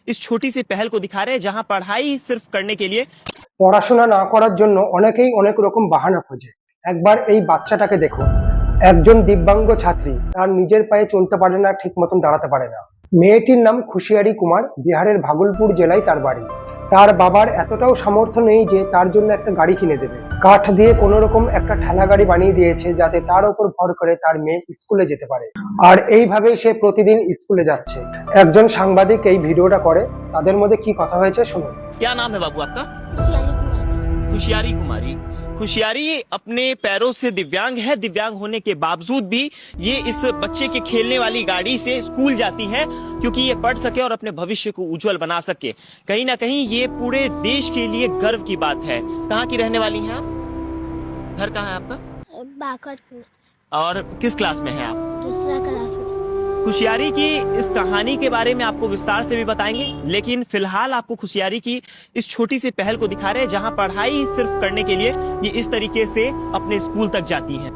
इस छोटी सी पहल को दिखा रहे हैं, जहां पढ़ाई सिर्फ करने के लिए পড়াশোনা না করার জন্য অনেকেই অনেক রকম বাহানা খোঁজে। একবার এই বাচ্চাটাকে দেখুন, একজন দিব্যাঙ্গ ছাত্রী, তার নিজের পায়ে চলতে পারে না, ঠিক মতন দাঁড়াতে পারে না। মেয়েটির নাম খুশিয়ারি কুমার, বিহারের ভাগলপুর জেলায় তার বাড়ি। তার বাবার এতটাও সামর্থ্য নেই যে তার জন্য একটা গাড়ি কিনে দেবে। কাঠ দিয়ে কোনো রকম একটা ঠেলা গাড়ি বানিয়ে দিয়েছে, যাতে তার উপর ভর করে তার মেয়ে স্কুলে যেতে পারে। আর এইভাবেই সে প্রতিদিন স্কুলে যাচ্ছে। একজন সাংবাদিক এই ভিডিওটা করে, তাদের মধ্যে কি কথা হয়েছে শুনুন। क्या नाम है बाबू आपका? खुशियारी कुमारी। खुशियारी कुमारी। खुशियारी अपने पैरों से दिव्यांग है, दिव्यांग होने के बावजूद भी ये इस बच्चे के खेलने वाली गाड़ी से स्कूल जाती है, क्योंकि ये पढ़ सके और अपने भविष्य को उज्जवल बना सके। कहीं ना कहीं ये पूरे देश के लिए गर्व की बात है। कहाँ की रहने वाली हैं आप? घर कहाँ है आपका? बाकरपुर। और किस क्लास में हैं आप? दूसरा क्लास में। खुशियारी की इस कहानी के बारे में आपको विस्तार से भी बताएंगे, लेकिन फिलहाल आपको खुशियारी की इस छोटी सी पहल को दिखा रहे हैं, जहां पढ़ाई सिर्फ करने के लिए ये इस तरीके से अपने स्कूल तक जाती हैं।